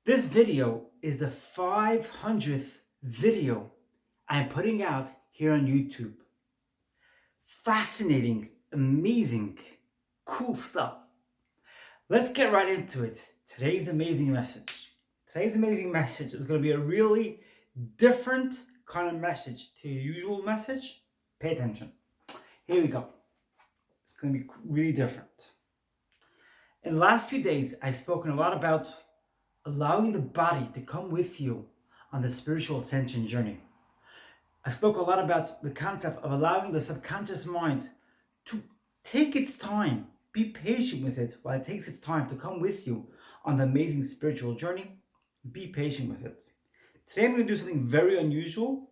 This video is the 500th video I'm putting out here on YouTube. Fascinating, amazing, cool stuff. Let's get right into it. Today's amazing message. Today's amazing message is going to be a really different kind of message to your usual message. Pay attention. Here we go. It's going to be really different. In the last few days, I've spoken a lot about allowing the body to come with you on the spiritual ascension journey. I spoke a lot about the concept of allowing the subconscious mind to take its time, be patient with it while it takes its time to come with you on the amazing spiritual journey. Be patient with it. Today I'm going to do something very unusual,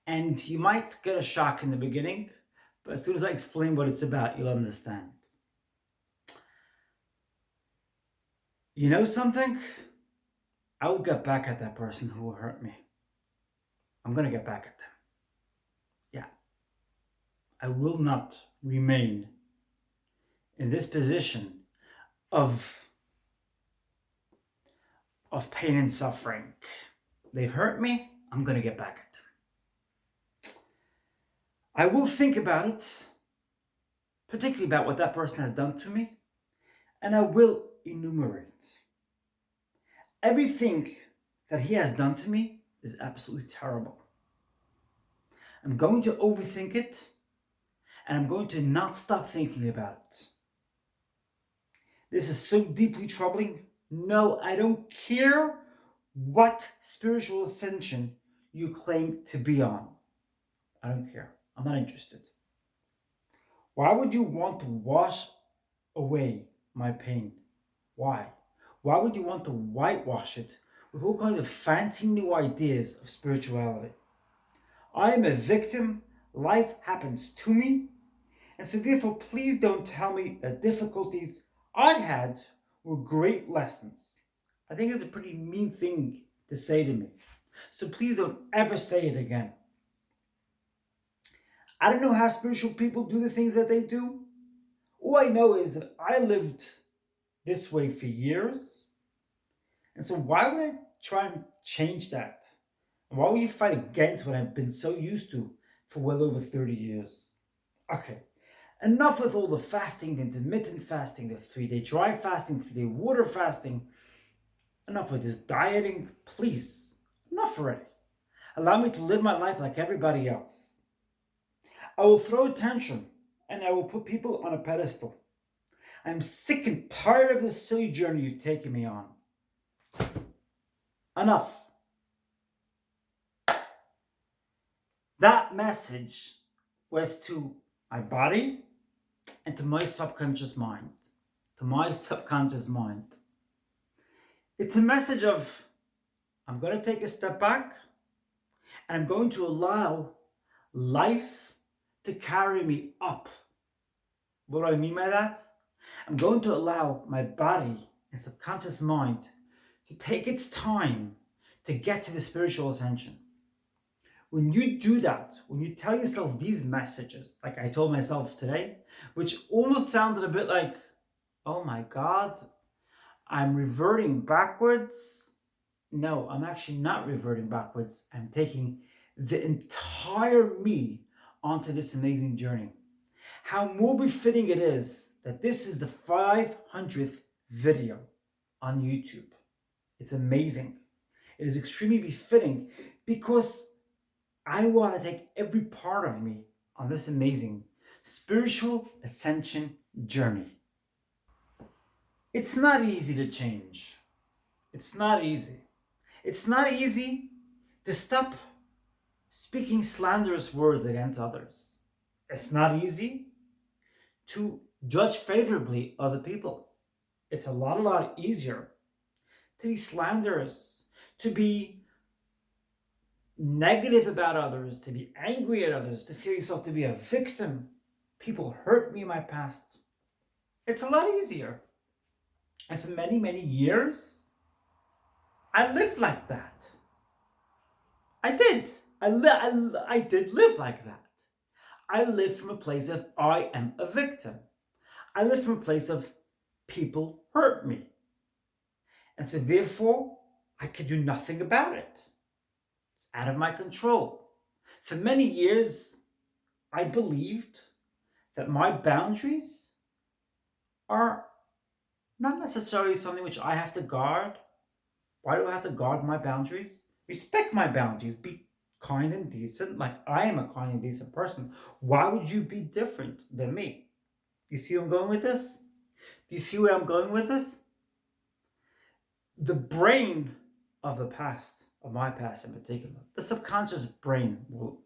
and you might get a shock in the beginning, but as soon as I explain what it's about, you'll understand. You know something? I will get back at that person who hurt me. I'm going to get back at them. Yeah. I will not remain in this position of pain and suffering. They've hurt me. I'm going to get back at them. I will think about it, particularly about what that person has done to me, and I will enumerate everything that he has done to me is absolutely terrible. I'm going to overthink it, and I'm going to not stop thinking about it. This is so deeply troubling. No, I don't care what spiritual ascension you claim to be on. I don't care. I'm not interested. Why would you want to wash away my pain? Why? Why would you want to whitewash it with all kinds of fancy new ideas of spirituality? I am a victim. Life happens to me. And so therefore, please don't tell me that difficulties I had were great lessons. I think it's a pretty mean thing to say to me. So please don't ever say it again. I don't know how spiritual people do the things that they do. All I know is that I lived this way for years. And so why would I try and change that? And why would you fight against what I've been so used to for well over 30 years? Okay, enough with all the fasting, the intermittent fasting, the 3-day dry fasting, 3-day water fasting. Enough with this dieting, please. Enough already. Allow me to live my life like everybody else. I will throw attention and I will put people on a pedestal. I'm sick and tired of this silly journey you've taken me on. Enough. That message was to my body and to my subconscious mind. To my subconscious mind. It's a message of, I'm going to take a step back and I'm going to allow life to carry me up. What do I mean by that? I'm going to allow my body and subconscious mind to take its time to get to the spiritual ascension. When you do that, when you tell yourself these messages, like I told myself today, which almost sounded a bit like, oh my God, I'm reverting backwards. No, I'm actually not reverting backwards. I'm taking the entire me onto this amazing journey. How more befitting it is that this is the 500th video on YouTube. It's amazing. It is extremely befitting because I want to take every part of me on this amazing spiritual ascension journey. It's not easy to change. It's not easy. It's not easy to stop speaking slanderous words against others. It's not easy to judge favorably other people. It's a lot easier to be slanderous, to be negative about others, to be angry at others, to feel yourself to be a victim. People hurt me in my past. It's a lot easier. And for many years, I lived like that. I did. I did live like that. I lived from a place of I am a victim. I lived from a place of people hurt me. And so therefore, I can do nothing about it. It's out of my control. For many years, I believed that my boundaries are not necessarily something which I have to guard. Why do I have to guard my boundaries? Respect my boundaries. Be kind and decent, like I am a kind and decent person. Why would you be different than me? You see where I'm going with this? Do you see where I'm going with this? The brain of the past, of my past in particular, the subconscious brain will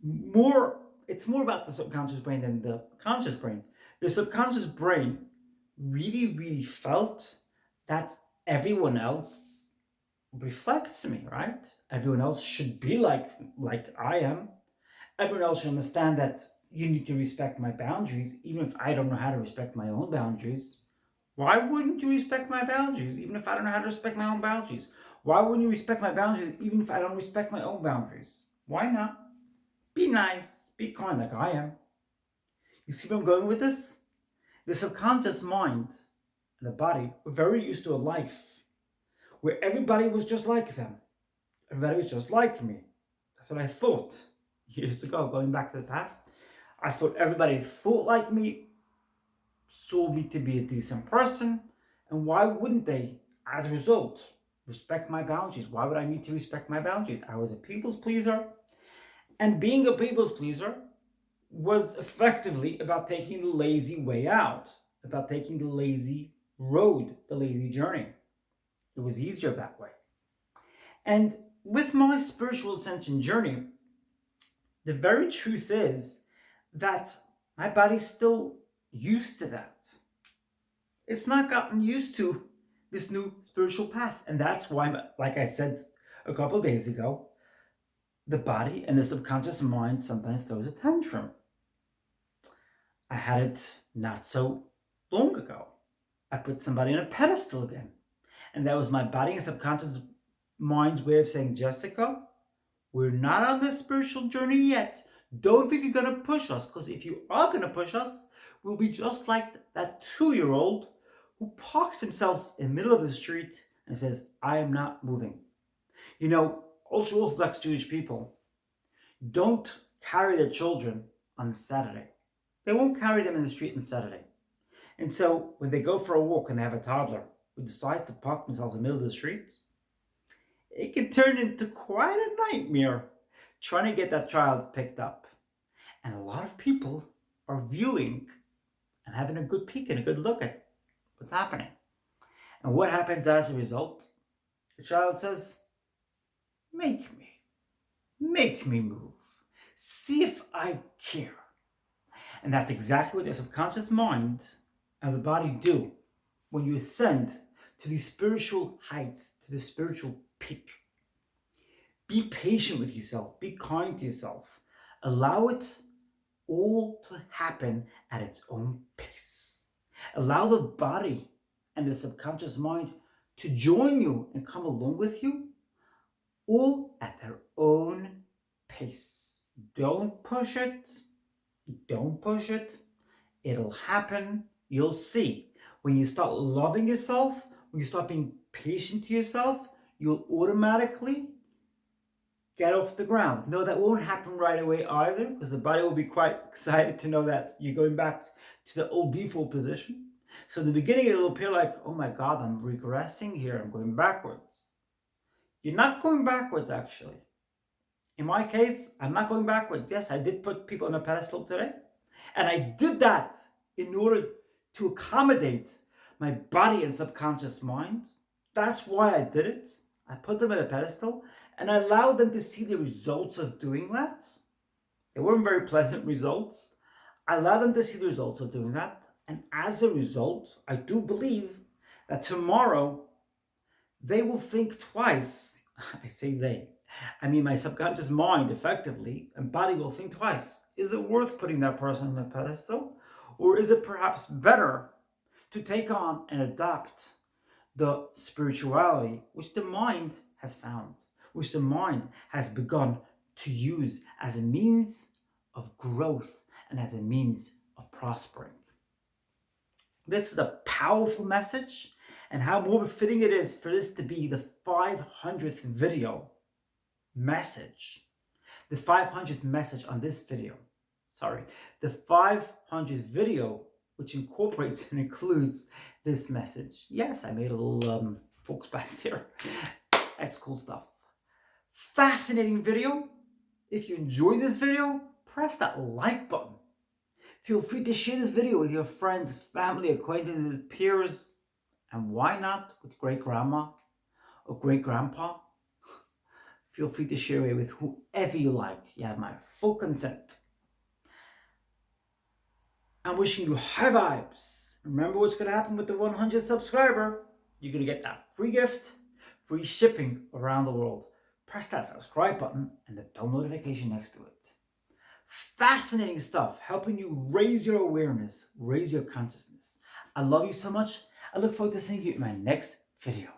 more, it's more about the subconscious brain than the conscious brain. The subconscious brain really felt that everyone else reflects me, right? Everyone else should be like I am. Everyone else should understand that you need to respect my boundaries, even if I don't know how to respect my own boundaries. Why wouldn't you respect my boundaries, even if I don't know how to respect my own boundaries? Why wouldn't you respect my boundaries, even if I don't respect my own boundaries? Why not? Be nice, be kind like I am. You see where I'm going with this? The subconscious mind and the body were very used to a life where everybody was just like them. Everybody was just like me. That's what I thought years ago, going back to the past. I thought everybody thought like me, saw me to be a decent person, and why wouldn't they, as a result, respect my boundaries? Why would I need to respect my boundaries? I was a people's pleaser, and being a people's pleaser was effectively about taking the lazy way out, about taking the lazy road, the lazy journey. It was easier that way. And with my spiritual ascension journey, the very truth is that my body's still used to that. It's not gotten used to this new spiritual path. And that's why, like I said a couple days ago, the body and the subconscious mind sometimes throws a tantrum. I had it not so long ago. I put somebody on a pedestal again. And that was my body and subconscious mind's way of saying, Jessica, we're not on this spiritual journey yet. Don't think you're going to push us, because if you are going to push us, we'll be just like that 2-year-old who parks himself in the middle of the street and says, I am not moving. You know, ultra Orthodox Jewish people don't carry their children on Saturday. They won't carry them in the street on Saturday. And so when they go for a walk and they have a toddler who decides to park themselves in the middle of the street, it can turn into quite a nightmare trying to get that child picked up. And a lot of people are viewing and having a good peek and a good look at what's happening. And what happens as a result? The child says, make me move. See if I care. And that's exactly what the subconscious mind and the body do when you ascend to these spiritual heights, to the spiritual peak. Be patient with yourself. Be kind to yourself. Allow it all to happen at its own pace. Allow the body and the subconscious mind to join you and come along with you, all at their own pace. Don't push it. Don't push it. It'll happen. You'll see. When you start loving yourself, when you start being patient to yourself, you'll automatically get off the ground. No, that won't happen right away either, because the body will be quite excited to know that you're going back to the old default position. So in the beginning, it'll appear like, oh my God, I'm regressing here. I'm going backwards. You're not going backwards, actually. In my case, I'm not going backwards. Yes, I did put people on a pedestal today. And I did that in order to accommodate my body and subconscious mind. That's why I did it. I put them on a pedestal and I allowed them to see the results of doing that. They weren't very pleasant results. I allowed them to see the results of doing that. And as a result, I do believe that tomorrow they will think twice. I say they. I mean, my subconscious mind effectively and body will think twice. Is it worth putting that person on a pedestal? Or is it perhaps better to take on and adopt the spirituality which the mind has found, which the mind has begun to use as a means of growth and as a means of prospering? This is a powerful message, and how more befitting it is for this to be the 500th video message. The 500th message on this video. Sorry, the 500th video, which incorporates and includes this message. Yes, I made a little focus past here. That's cool stuff. Fascinating video. If you enjoyed this video, press that like button. Feel free to share this video with your friends, family, acquaintances, peers, and why not with great grandma or great grandpa? Feel free to share it with whoever you like. You have my full consent. I'm wishing you high vibes. Remember what's going to happen with the 100th subscriber. You're going to get that free gift, free shipping around the world. Press that subscribe button and the bell notification next to it. Fascinating stuff, helping you raise your awareness, raise your consciousness. I love you so much. I look forward to seeing you in my next video.